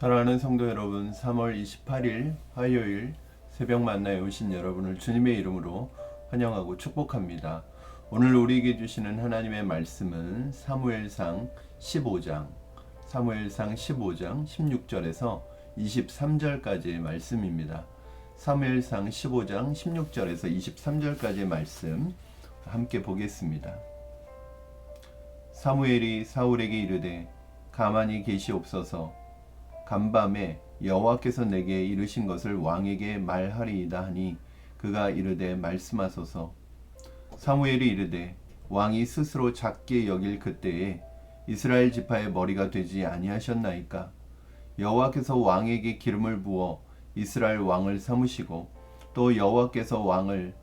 사랑하는 성도 여러분, 3월 28일 화요일 새벽 만나에 오신 여러분을 주님의 이름으로 환영하고 축복합니다. 오늘 우리에게 주시는 하나님의 말씀은 사무엘상 15장 16절에서 23절까지의 말씀입니다. 사무엘상 15장 16절에서 23절까지의 말씀 함께 보겠습니다. 사무엘이 사울에게 이르되 가만히 계시옵소서. 간밤에 여호와께서 내게 이르신 것을 왕에게 말하리이다 하니 그가 이르되 말씀하소서. 사무엘이 이르되 왕이 스스로 작게 여길 그때에 이스라엘 지파의 머리가 되지 아니하셨나이까. 여호와께서 왕에게 기름을 부어 이스라엘 왕을 삼으시고 또 여호와께서 왕을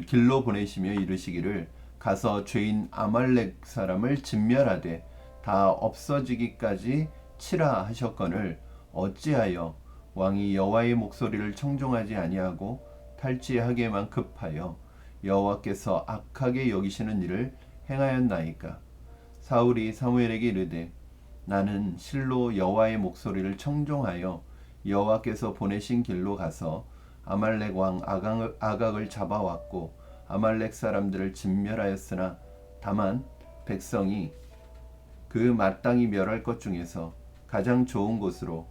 길로 보내시며 이르시기를 가서 죄인 아말렉 사람을 진멸하되 다 없어지기까지 치라 하셨거늘 어찌하여 왕이 여호와의 목소리를 청종하지 아니하고 탈취하게만 급하여 여호와께서 악하게 여기시는 일을 행하였나이까. 사울이 사무엘에게 이르되 나는 실로 여호와의 목소리를 청종하여 여호와께서 보내신 길로 가서 아말렉 왕 아각을 잡아왔고 아말렉 사람들을 진멸하였으나 다만 백성이 그 마땅히 멸할 것 중에서 가장 좋은 곳으로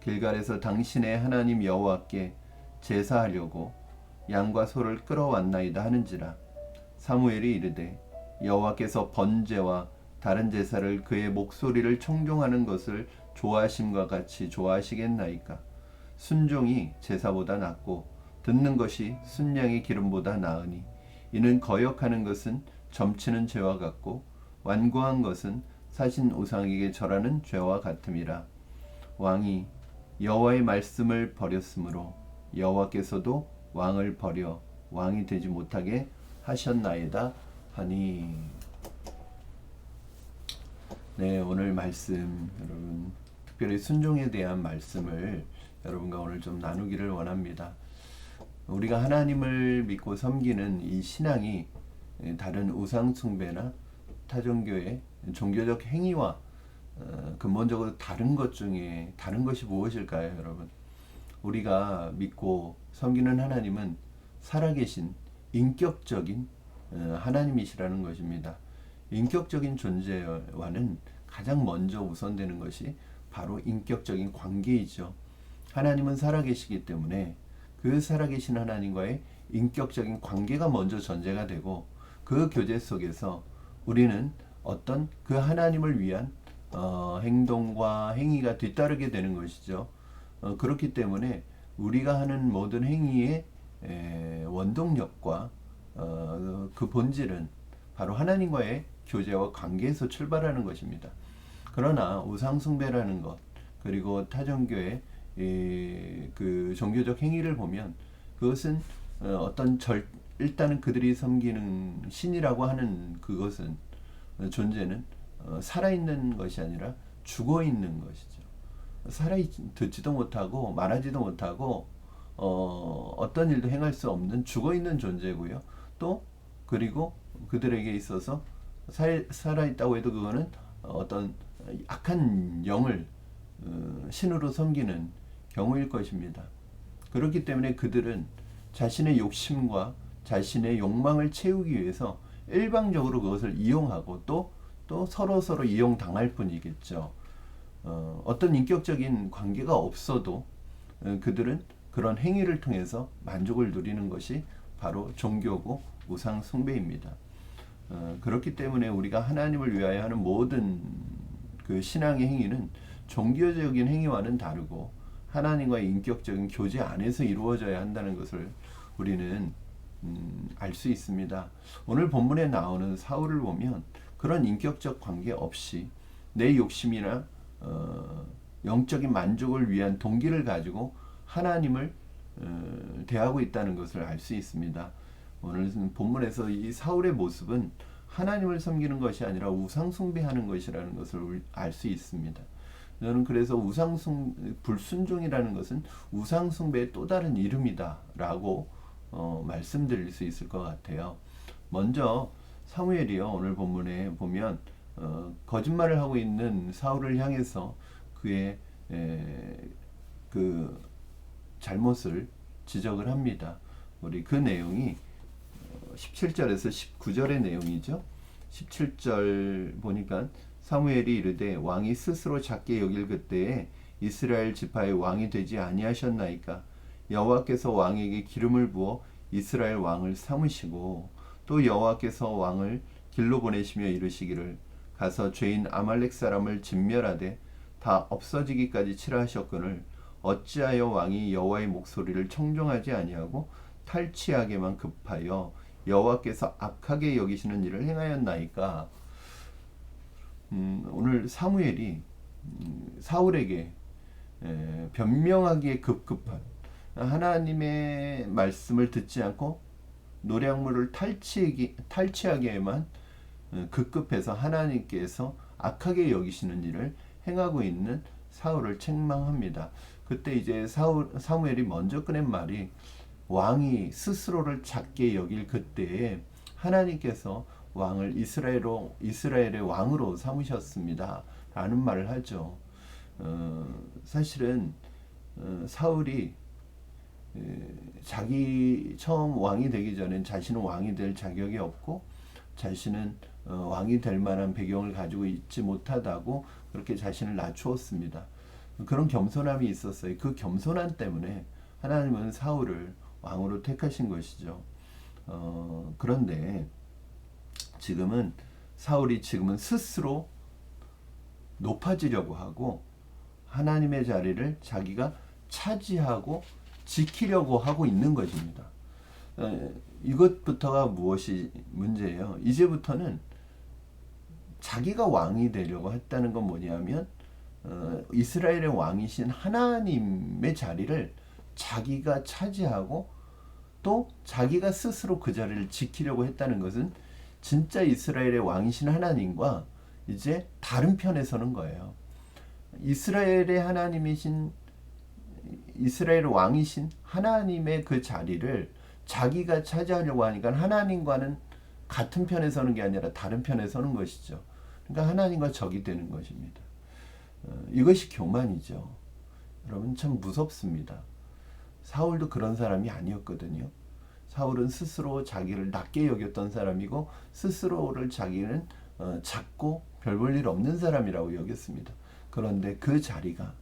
길갈에서 당신의 하나님 여호와께 제사하려고 양과 소를 끌어왔나이다 하는지라. 사무엘이 이르되 여호와께서 번제와 다른 제사를 그의 목소리를 청종하는 것을 좋아하심과 같이 좋아하시겠나이까. 순종이 제사보다 낫고 듣는 것이 순양의 기름보다 나으니 이는 거역하는 것은 점치는 죄와 같고 완고한 것은 사신 우상에게 절하는 죄와 같음이라. 왕이 여호와의 말씀을 버렸으므로 여호와께서도 왕을 버려 왕이 되지 못하게 하셨나이다 하니. 네, 오늘 말씀 여러분 특별히 순종에 대한 말씀을 여러분과 오늘 좀 나누기를 원합니다. 우리가 하나님을 믿고 섬기는 이 신앙이 다른 우상 숭배나 타종교의 종교적 행위와 근본적으로 다른 것 중에 다른 것이 무엇일까요, 여러분? 우리가 믿고 섬기는 하나님은 살아계신 인격적인 하나님이시라는 것입니다. 인격적인 존재와는 가장 먼저 우선되는 것이 바로 인격적인 관계이죠. 하나님은 살아계시기 때문에 그 살아계신 하나님과의 인격적인 관계가 먼저 전제가 되고 그 교제 속에서 우리는 어떤 그 하나님을 위한 행동과 행위가 뒤따르게 되는 것이죠. 그렇기 때문에 우리가 하는 모든 행위의 원동력과 그 본질은 바로 하나님과의 교제와 관계에서 출발하는 것입니다. 그러나 우상숭배라는 것 그리고 타종교의 그 종교적 행위를 보면 그것은 일단은 그들이 섬기는 신이라고 하는 그것은 존재는 살아있는 것이 아니라 죽어있는 것이죠. 듣지도 못하고 말하지도 못하고 어떤 일도 행할 수 없는 죽어있는 존재고요. 또 그리고 그들에게 있어서 살아있다고 해도 그거는 어떤 악한 영을 신으로 섬기는 경우일 것입니다. 그렇기 때문에 그들은 자신의 욕심과 자신의 욕망을 채우기 위해서 일방적으로 그것을 이용하고 또 서로 이용당할 뿐이겠죠. 어떤 인격적인 관계가 없어도 그들은 그런 행위를 통해서 만족을 누리는 것이 바로 종교고 우상 숭배입니다. 그렇기 때문에 우리가 하나님을 위하여 하는 모든 그 신앙의 행위는 종교적인 행위와는 다르고 하나님과의 인격적인 교제 안에서 이루어져야 한다는 것을 우리는 알 수 있습니다. 오늘 본문에 나오는 사울을 보면 그런 인격적 관계 없이 내 욕심이나 영적인 만족을 위한 동기를 가지고 하나님을 대하고 있다는 것을 알 수 있습니다. 오늘 본문에서 이 사울의 모습은 하나님을 섬기는 것이 아니라 우상 숭배하는 것이라는 것을 알 수 있습니다. 저는 그래서 불순종이라는 것은 우상 숭배의 또 다른 이름이다라고 말씀드릴 수 있을 것 같아요. 먼저 사무엘이요, 오늘 본문에 보면 거짓말을 하고 있는 사울을 향해서 그의 그 잘못을 지적을 합니다. 우리 그 내용이 17절에서 19절의 내용이죠. 17절 보니까 사무엘이 이르되 왕이 스스로 작게 여길 그때에 이스라엘 지파의 왕이 되지 아니하셨나이까. 여호와께서 왕에게 기름을 부어 이스라엘 왕을 삼으시고 또 여호와께서 왕을 길로 보내시며 이르시기를 가서 죄인 아말렉 사람을 진멸하되 다 없어지기까지 치라 하셨거늘 어찌하여 왕이 여호와의 목소리를 청종하지 아니하고 탈취하게만 급하여 여호와께서 악하게 여기시는 일을 행하였나이까. 오늘 사무엘이 사울에게 변명하기에 급급한 하나님의 말씀을 듣지 않고 노략물을 탈취하기에만 급급해서 하나님께서 악하게 여기시는 일을 행하고 있는 사울을 책망합니다. 그때 이제 사무엘이 먼저 꺼낸 말이 왕이 스스로를 작게 여길 그때에 하나님께서 왕을 이스라엘의 왕으로 삼으셨습니다. 라는 말을 하죠. 사실은 사울이 자기 처음 왕이 되기 전엔 자신은 왕이 될 자격이 없고 자신은 왕이 될 만한 배경을 가지고 있지 못하다고 그렇게 자신을 낮추었습니다. 그런 겸손함이 있었어요. 그 겸손함 때문에 하나님은 사울을 왕으로 택하신 것이죠. 그런데 사울이 지금은 스스로 높아지려고 하고 하나님의 자리를 자기가 차지하고 지키려고 하고 있는 것입니다. 이것부터가 무엇이 문제예요? 이제부터는 자기가 왕이 되려고 했다는 건 뭐냐면 이스라엘의 왕이신 하나님의 자리를 자기가 차지하고 또 자기가 스스로 그 자리를 지키려고 했다는 것은 진짜 이스라엘의 왕이신 하나님과 이제 다른 편에 서는 거예요. 이스라엘의 왕이신 하나님의 그 자리를 자기가 차지하려고 하니까 하나님과는 같은 편에 서는 게 아니라 다른 편에 서는 것이죠. 그러니까 하나님과 적이 되는 것입니다. 이것이 교만이죠. 여러분 참 무섭습니다. 사울도 그런 사람이 아니었거든요. 사울은 스스로 자기를 낮게 여겼던 사람이고 스스로를 자기는 작고 별 볼 일 없는 사람이라고 여겼습니다. 그런데 그 자리가,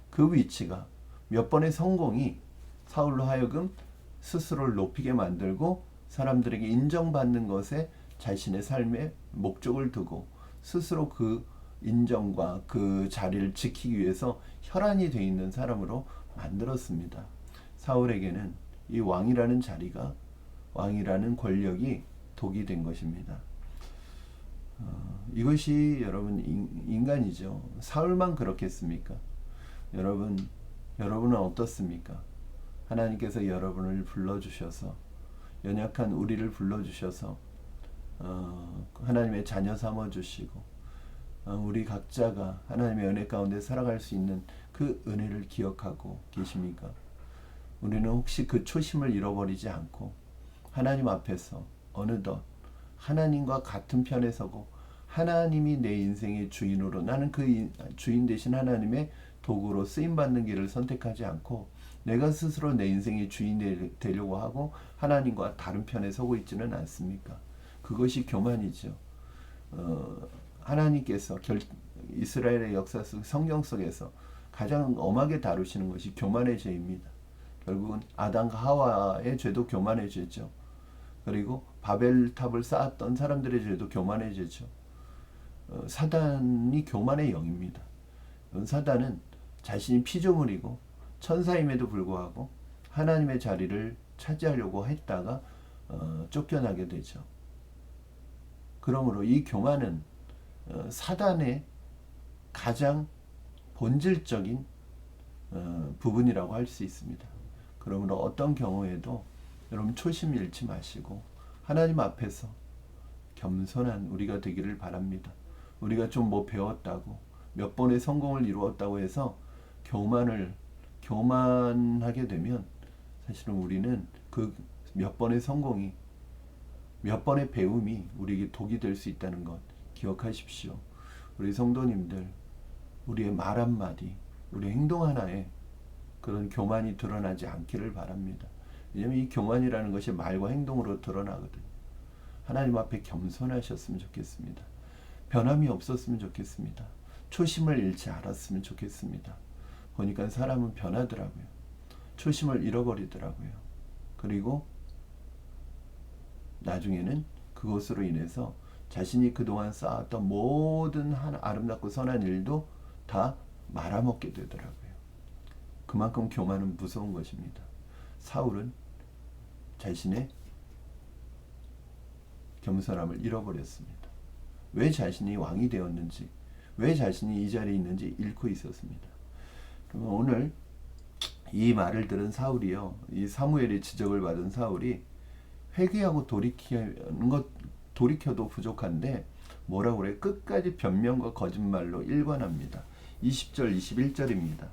그 위치가 몇 번의 성공이 사울로 하여금 스스로를 높이게 만들고 사람들에게 인정받는 것에 자신의 삶의 목적을 두고 스스로 그 인정과 그 자리를 지키기 위해서 혈안이 되어 있는 사람으로 만들었습니다. 사울에게는 이 왕이라는 자리가, 왕이라는 권력이 독이 된 것입니다. 이것이 여러분 인간이죠. 사울만 그렇겠습니까? 여러분은 어떻습니까? 하나님께서 여러분을 불러주셔서, 연약한 우리를 불러주셔서 하나님의 자녀 삼아주시고 우리 각자가 하나님의 은혜 가운데 살아갈 수 있는 그 은혜를 기억하고 계십니까? 우리는 혹시 그 초심을 잃어버리지 않고 하나님 앞에서 어느덧 하나님과 같은 편에 서고 하나님이 내 인생의 주인으로, 나는 그 주인 되신 하나님의 도구로 쓰임받는 길을 선택하지 않고 내가 스스로 내 인생의 주인이 되려고 하고 하나님과 다른 편에 서고 있지는 않습니까? 그것이 교만이죠. 하나님께서 이스라엘의 역사 속 성경 속에서 가장 엄하게 다루시는 것이 교만의 죄입니다. 결국은 아담과 하와의 죄도 교만의 죄죠. 그리고 바벨탑을 쌓았던 사람들의 죄도 교만의 죄죠. 사단이 교만의 영입니다. 사단은 자신이 피조물이고 천사임에도 불구하고 하나님의 자리를 차지하려고 했다가 쫓겨나게 되죠. 그러므로 이 교만은 사단의 가장 본질적인 부분이라고 할 수 있습니다. 그러므로 어떤 경우에도 여러분 초심 잃지 마시고 하나님 앞에서 겸손한 우리가 되기를 바랍니다. 우리가 좀 뭐 배웠다고 몇 번의 성공을 이루었다고 해서 교만하게 되면 사실은 우리는 그 몇 번의 성공이, 몇 번의 배움이 우리에게 독이 될 수 있다는 것 기억하십시오. 우리 성도님들, 우리의 말 한마디, 우리 행동 하나에 그런 교만이 드러나지 않기를 바랍니다. 왜냐하면 이 교만이라는 것이 말과 행동으로 드러나거든요. 하나님 앞에 겸손하셨으면 좋겠습니다. 변함이 없었으면 좋겠습니다. 초심을 잃지 않았으면 좋겠습니다. 보니까 사람은 변하더라고요. 초심을 잃어버리더라고요. 그리고 나중에는 그것으로 인해서 자신이 그동안 쌓았던 모든 아름답고 선한 일도 다 말아먹게 되더라고요. 그만큼 교만은 무서운 것입니다. 사울은 자신의 겸손함을 잃어버렸습니다. 왜 자신이 왕이 되었는지, 왜 자신이 이 자리에 있는지 잃고 있었습니다. 그러면 오늘 이 말을 들은 사울이요, 이 사무엘의 지적을 받은 사울이 회개하고 돌이켜도 부족한데 뭐라고 그래? 끝까지 변명과 거짓말로 일관합니다. 20절 21절입니다.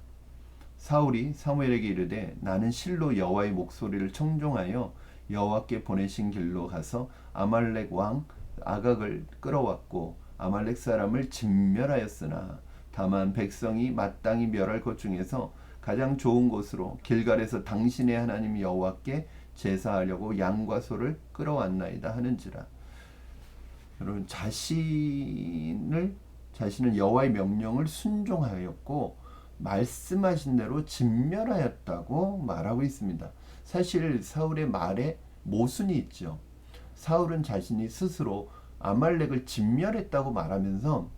사울이 사무엘에게 이르되 나는 실로 여호와의 목소리를 청종하여 여호와께 보내신 길로 가서 아말렉 왕 아각을 끌어왔고 아말렉 사람을 진멸하였으나 다만 백성이 마땅히 멸할 것 중에서 가장 좋은 곳으로 길갈에서 당신의 하나님 여호와께 제사하려고 양과 소를 끌어왔나이다 하는지라. 여러분, 자신은 여호와의 명령을 순종하였고 말씀하신 대로 진멸하였다고 말하고 있습니다. 사실 사울의 말에 모순이 있죠. 사울은 자신이 스스로 아말렉을 진멸했다고 말하면서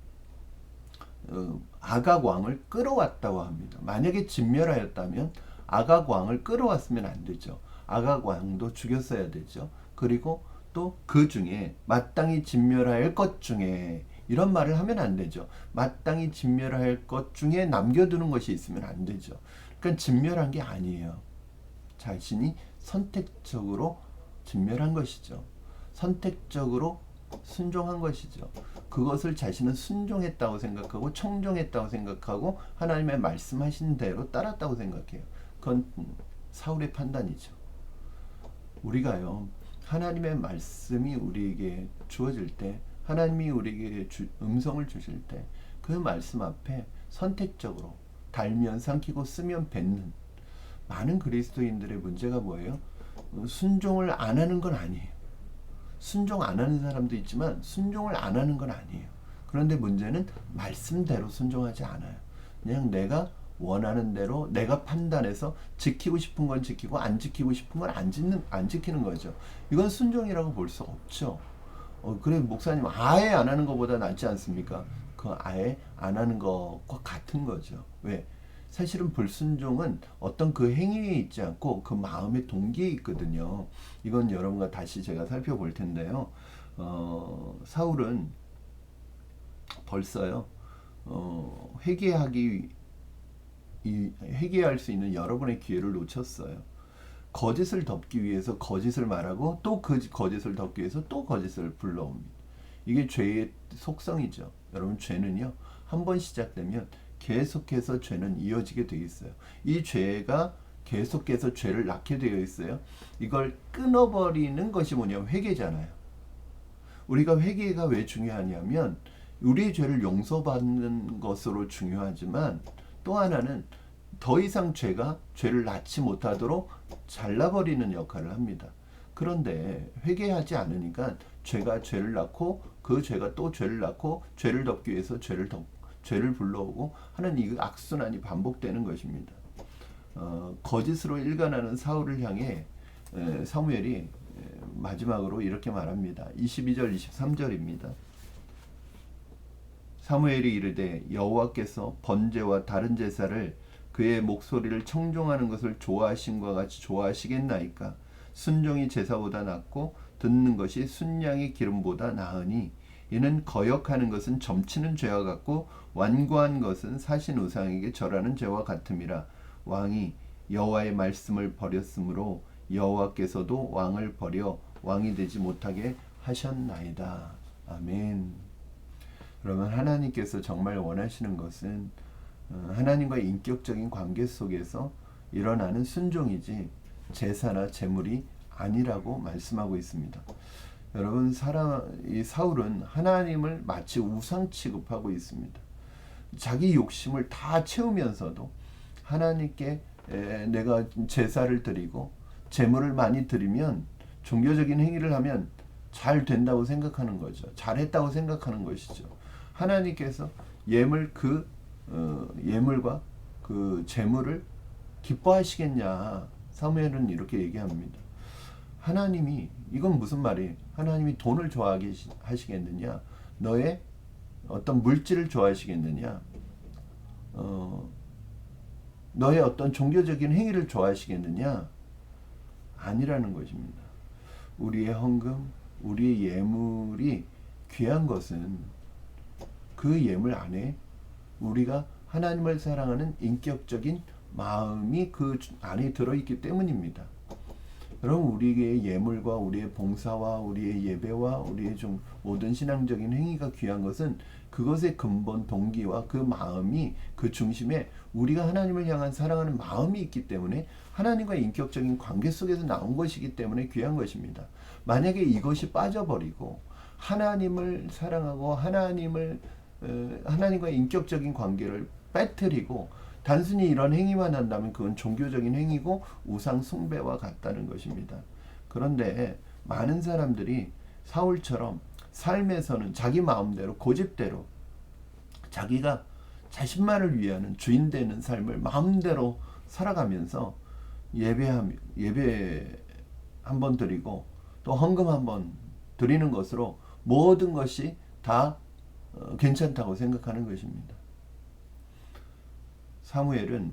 아각 왕을 끌어왔다고 합니다. 만약에 진멸하였다면 아각 왕을 끌어왔으면 안 되죠. 아각 왕도 죽였어야 되죠. 그리고 또 그 중에 마땅히 진멸할 것 중에 이런 말을 하면 안 되죠. 마땅히 진멸할 것 중에 남겨두는 것이 있으면 안 되죠. 그러니까 진멸한 게 아니에요. 자신이 선택적으로 진멸한 것이죠. 선택적으로 순종한 것이죠. 그것을 자신은 순종했다고 생각하고 청종했다고 생각하고 하나님의 말씀하신 대로 따랐다고 생각해요. 그건 사울의 판단이죠. 우리가요, 하나님의 말씀이 우리에게 주어질 때, 하나님이 우리에게 음성을 주실 때 그 말씀 앞에 선택적으로 달면 삼키고 쓰면 뱉는 많은 그리스도인들의 문제가 뭐예요? 순종을 안 하는 건 아니에요. 순종 안 하는 사람도 있지만 순종을 안 하는 건 아니에요. 그런데 문제는 말씀대로 순종하지 않아요. 그냥 내가 원하는 대로 내가 판단해서 지키고 싶은 건 지키고 안 지키고 싶은 건 안 지키는 거죠. 이건 순종이라고 볼 수 없죠. 그래 목사님 아예 안 하는 것보다 낫지 않습니까? 그 아예 안 하는 것과 같은 거죠. 왜? 사실은 불순종은 어떤 그 행위에 있지 않고 그 마음의 동기에 있거든요. 이건 여러분과 다시 제가 살펴볼 텐데요. 사울은 벌써요. 회개할 수 있는 여러분의 기회를 놓쳤어요. 거짓을 덮기 위해서 거짓을 말하고 또 그 거짓을 덮기 위해서 또 거짓을 불러옵니다. 이게 죄의 속성이죠. 여러분, 죄는요, 한번 시작되면 계속해서 죄는 이어지게 되어 있어요. 이 죄가 계속해서 죄를 낳게 되어 있어요. 이걸 끊어버리는 것이 뭐냐면 회개잖아요. 우리가 회개가 왜 중요하냐면 우리의 죄를 용서받는 것으로 중요하지만 또 하나는 더 이상 죄를 낳지 못하도록 잘라버리는 역할을 합니다. 그런데 회개하지 않으니까 죄가 죄를 낳고 그 죄가 또 죄를 낳고 죄를 덮기 위해서 죄를 불러오고 하는 이 악순환이 반복되는 것입니다. 거짓으로 일관하는 사울을 향해 사무엘이 마지막으로 이렇게 말합니다. 22절 23절입니다. 사무엘이 이르되 여호와께서 번제와 다른 제사를 그의 목소리를 청종하는 것을 좋아하신과 같이 좋아하시겠나이까? 순종이 제사보다 낫고 듣는 것이 순양의 기름보다 나으니 이는 거역하는 것은 점치는 죄와 같고 완고한 것은 사신 우상에게 절하는 죄와 같음이라. 왕이 여호와의 말씀을 버렸으므로 여호와께서도 왕을 버려 왕이 되지 못하게 하셨나이다. 아멘. 그러면 하나님께서 정말 원하시는 것은 하나님과의 인격적인 관계 속에서 일어나는 순종이지 제사나 제물이 아니라고 말씀하고 있습니다. 여러분, 이 사울은 하나님을 마치 우상 취급하고 있습니다. 자기 욕심을 다 채우면서도 하나님께 내가 제사를 드리고 제물을 많이 드리면, 종교적인 행위를 하면 잘 된다고 생각하는 거죠. 잘했다고 생각하는 것이죠. 하나님께서 예물과 그 제물을 기뻐하시겠냐? 사무엘은 이렇게 얘기합니다. 하나님이, 이건 무슨 말이에요? 하나님이 돈을 좋아하게 하시겠느냐? 너의 어떤 물질을 좋아하시겠느냐? 너의 어떤 종교적인 행위를 좋아하시겠느냐? 아니라는 것입니다. 우리의 헌금, 우리의 예물이 귀한 것은 그 예물 안에 우리가 하나님을 사랑하는 인격적인 마음이 그 안에 들어있기 때문입니다. 여러분, 우리의 예물과 우리의 봉사와 우리의 예배와 우리의 모든 신앙적인 행위가 귀한 것은 그것의 근본 동기와 그 마음이, 그 중심에 우리가 하나님을 향한 사랑하는 마음이 있기 때문에 하나님과의 인격적인 관계 속에서 나온 것이기 때문에 귀한 것입니다. 만약에 이것이 빠져버리고 하나님을 사랑하고 하나님과의 인격적인 관계를 빼뜨리고 단순히 이런 행위만 한다면 그건 종교적인 행위고 우상 숭배와 같다는 것입니다. 그런데 많은 사람들이 사울처럼 삶에서는 자기 마음대로, 고집대로 자기가 자신만을 위하는 주인 되는 삶을 마음대로 살아가면서 예배 한번 드리고 또 헌금 한번 드리는 것으로 모든 것이 다 괜찮다고 생각하는 것입니다. 사무엘은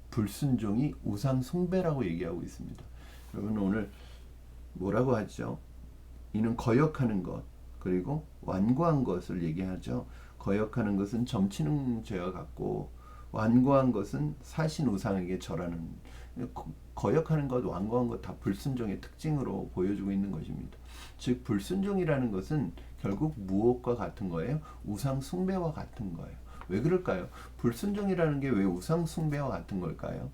불순종이 우상 숭배라고 얘기하고 있습니다. 여러분, 오늘 뭐라고 하죠? 이는 거역하는 것, 그리고 완고한 것을 얘기하죠. 거역하는 것은 점치는 죄와 같고, 완고한 것은 사신 우상에게 절하는, 거역하는 것, 완고한 것 다 불순종의 특징으로 보여주고 있는 것입니다. 즉 불순종이라는 것은 결국 무엇과 같은 거예요? 우상 숭배와 같은 거예요. 왜 그럴까요? 불순종이라는 게 왜 우상 숭배와 같은 걸까요?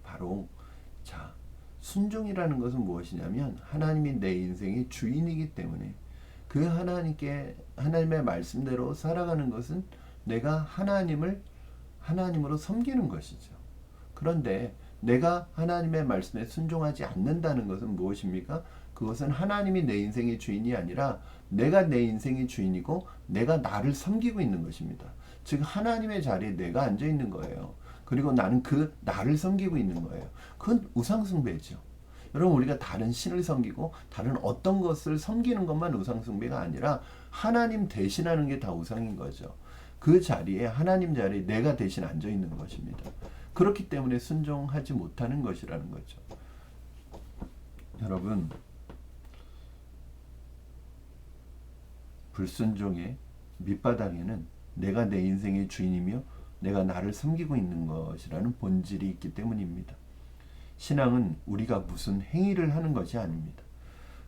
바로 순종이라는 것은 무엇이냐면 하나님이 내 인생의 주인이기 때문에 그 하나님의 말씀대로 살아가는 것은 내가 하나님으로 섬기는 것이죠. 그런데 내가 하나님의 말씀에 순종하지 않는다는 것은 무엇입니까? 그것은 하나님이 내 인생의 주인이 아니라 내가 내 인생의 주인이고 내가 나를 섬기고 있는 것입니다. 즉 하나님의 자리에 내가 앉아 있는 거예요. 그리고 나는 나를 섬기고 있는 거예요. 그건 우상숭배죠. 여러분, 우리가 다른 신을 섬기고 다른 어떤 것을 섬기는 것만 우상숭배가 아니라 하나님 대신하는 게 다 우상인 거죠. 그 자리에, 하나님 자리에 내가 대신 앉아 있는 것입니다. 그렇기 때문에 순종하지 못하는 것이라는 거죠. 여러분, 불순종의 밑바닥에는 내가 내 인생의 주인이며 내가 나를 섬기고 있는 것이라는 본질이 있기 때문입니다. 신앙은 우리가 무슨 행위를 하는 것이 아닙니다.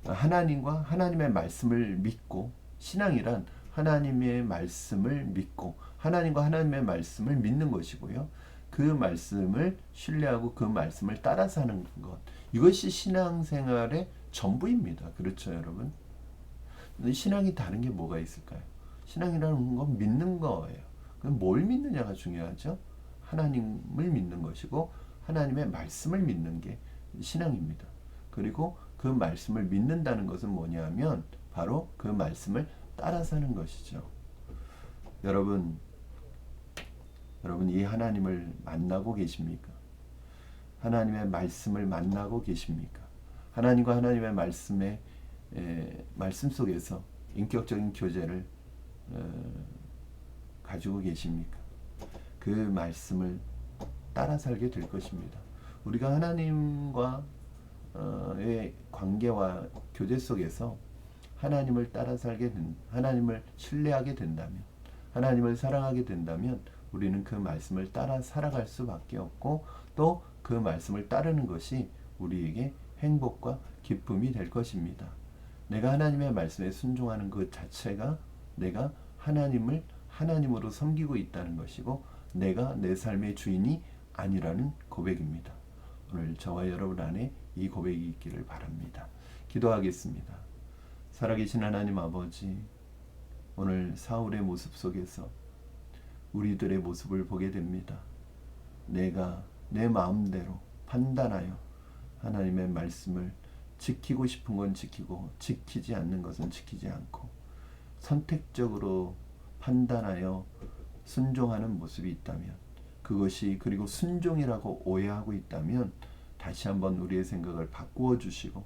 하나님과 하나님의 말씀을 믿고, 신앙이란 하나님의 말씀을 믿고 하나님과 하나님의 말씀을 믿는 것이고요. 그 말씀을 신뢰하고 그 말씀을 따라 사는 것, 이것이 신앙생활의 전부입니다. 그렇죠, 여러분? 근데 신앙이 다른 게 뭐가 있을까요? 신앙이라는 건 믿는 거예요. 그럼 뭘 믿느냐가 중요하죠. 하나님을 믿는 것이고 하나님의 말씀을 믿는 게 신앙입니다. 그리고 그 말씀을 믿는다는 것은 뭐냐면 바로 그 말씀을 따라 사는 것이죠. 여러분 이 하나님을 만나고 계십니까? 하나님의 말씀을 만나고 계십니까? 하나님과 하나님의 말씀 속에서 인격적인 교제를 가지고 계십니까? 그 말씀을 따라 살게 될 것입니다. 우리가 하나님과의 관계와 교제 속에서 하나님을 따라 하나님을 신뢰하게 된다면, 하나님을 사랑하게 된다면 우리는 그 말씀을 따라 살아갈 수밖에 없고 또 그 말씀을 따르는 것이 우리에게 행복과 기쁨이 될 것입니다. 내가 하나님의 말씀에 순종하는 그 자체가 내가 하나님으로 섬기고 있다는 것이고 내가 내 삶의 주인이 아니라는 고백입니다. 오늘 저와 여러분 안에 이 고백이 있기를 바랍니다. 기도하겠습니다. 살아계신 하나님 아버지, 오늘 사울의 모습 속에서 우리들의 모습을 보게 됩니다. 내가 내 마음대로 판단하여 하나님의 말씀을 지키고 싶은 건 지키고 지키지 않는 것은 지키지 않고 선택적으로 판단하여 순종하는 모습이 있다면, 그것이 그리고 순종이라고 오해하고 있다면 다시 한번 우리의 생각을 바꾸어 주시고,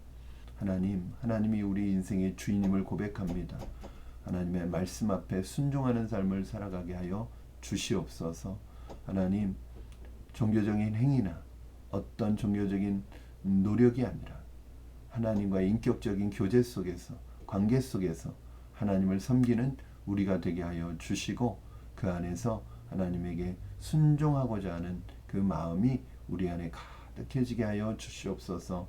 하나님이 우리 인생의 주인임을 고백합니다. 하나님의 말씀 앞에 순종하는 삶을 살아가게 하여 주시옵소서. 하나님, 종교적인 행위나 어떤 종교적인 노력이 아니라 하나님과의 인격적인 교제 속에서, 관계 속에서 하나님을 섬기는 우리가 되게 하여 주시고, 그 안에서 하나님에게 순종하고자 하는 그 마음이 우리 안에 가득해지게 하여 주시옵소서.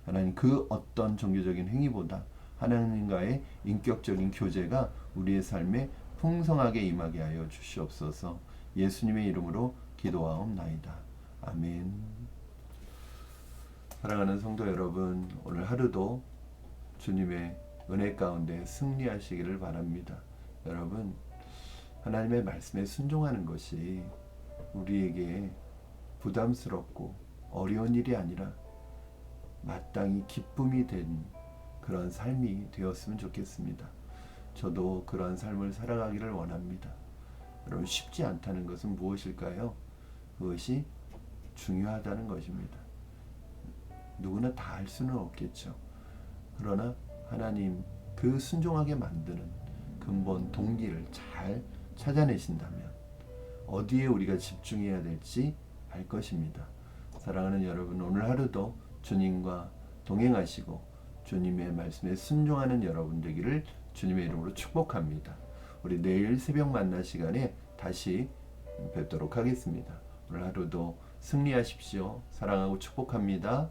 하나님, 그 어떤 종교적인 행위보다 하나님과의 인격적인 교제가 우리의 삶에 풍성하게 임하게 하여 주시옵소서. 예수님의 이름으로 기도하옵나이다. 아멘. 사랑하는 성도 여러분, 오늘 하루도 주님의 은혜 가운데 승리하시기를 바랍니다. 여러분, 하나님의 말씀에 순종하는 것이 우리에게 부담스럽고 어려운 일이 아니라 마땅히 기쁨이 된 그런 삶이 되었으면 좋겠습니다. 저도 그러한 삶을 살아가기를 원합니다. 여러분, 쉽지 않다는 것은 무엇일까요? 그것이 중요하다는 것입니다. 누구나 다 할 수는 없겠죠. 그러나 하나님 그 순종하게 만드는 근본 동기를 잘 찾아내신다면 어디에 우리가 집중해야 될지 알 것입니다. 사랑하는 여러분, 오늘 하루도 주님과 동행하시고 주님의 말씀에 순종하는 여러분 되기를 주님의 이름으로 축복합니다. 우리 내일 새벽 만나 시간에 다시 뵙도록 하겠습니다. 오늘 하루도 승리하십시오. 사랑하고 축복합니다.